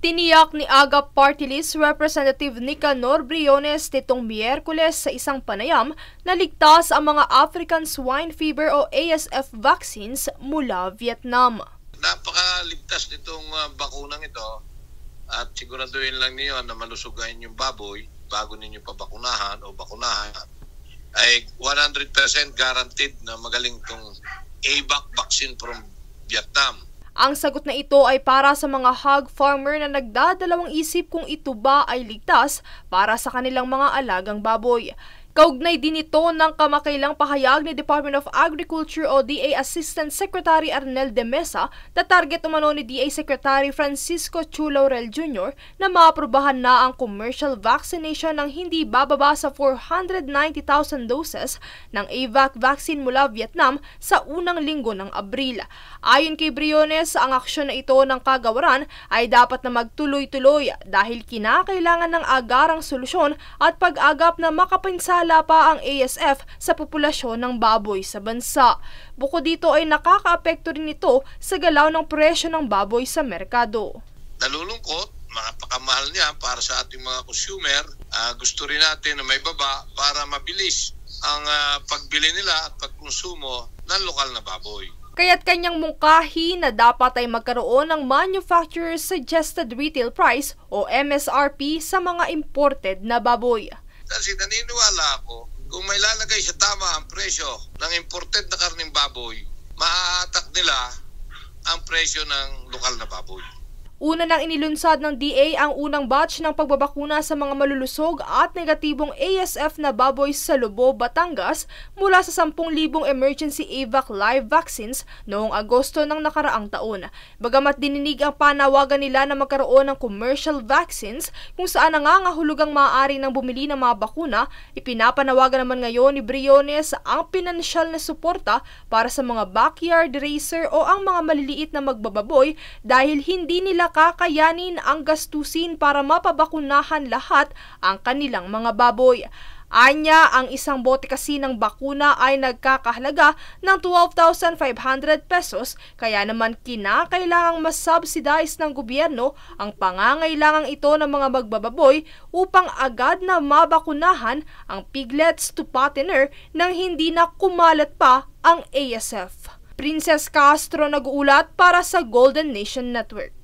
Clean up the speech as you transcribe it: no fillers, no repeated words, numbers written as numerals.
Tiniyak ni AGA Party List Representative Nicanor Briones nitong Miyerkules sa isang panayam na ligtas ang mga African Swine Fever o ASF vaccines mula Vietnam. Napakaligtas nitong bakunang ito at siguraduhin lang niyo na malusugain yung baboy bago ninyo pabakunahan o bakunahan. Ay 100% guaranteed na magaling itong AVAC vaccine from Vietnam. Ang sagot na ito ay para sa mga hog farmer na nagdadalawang isip kung ito ba ay ligtas para sa kanilang mga alagang baboy. Kaugnay din ito ng kamakailang pahayag ni Department of Agriculture o DA Assistant Secretary Arnel de Mesa na target umano ni DA Secretary Francisco Chu Laurel Jr. na maaprubahan na ang commercial vaccination ng hindi bababa sa 490,000 doses ng AVAC vaccine mula Vietnam sa unang linggo ng Abril. Ayon kay Briones, ang aksyon na ito ng kagawaran ay dapat na magtuloy-tuloy dahil kinakailangan ng agarang solusyon at pag-agap na makapinsala pa ang ASF sa populasyon ng baboy sa bansa. Bukod dito ay nakakaapekto rin ito sa galaw ng presyo ng baboy sa merkado. Nalulungkot, mapakamahal niya para sa ating mga consumer. Gusto rin natin na may baba para mabilis ang pagbili nila at pagkonsumo ng lokal na baboy. Kaya't kanyang mungkahi na dapat ay magkaroon ng Manufacturer's Suggested Retail Price o MSRP sa mga imported na baboy. Kasi naniniwala ako, kung may lalagay sa tama ang presyo ng imported na karning baboy, mahahatak nila ang presyo ng lokal na baboy. Una nang inilunsad ng DA ang unang batch ng pagbabakuna sa mga malulusog at negatibong ASF na baboy sa Lobo, Batangas mula sa 10,000 emergency AVAC live vaccines noong Agosto ng nakaraang taon. Bagamat dininig ang panawagan nila na magkaroon ng commercial vaccines kung saan nangangahulugang maaari ng bumili ng mga bakuna, ipinapanawagan naman ngayon ni Briones ang pinansyal na suporta para sa mga backyard racer o ang mga maliliit na magbababoy dahil hindi nila kakayanin ang gastusin para mapabakunahan lahat ang kanilang mga baboy. Anya, ang isang bote kasi ng bakuna ay nagkakahalaga ng 12,500 pesos, kaya naman kinakailangang mas-subsidize ng gobyerno ang pangangailangang ito ng mga magbababoy upang agad na mabakunahan ang piglets to fattener nang hindi na kumalat pa ang ASF. Princess Castro nag-uulat para sa Golden Nation Network.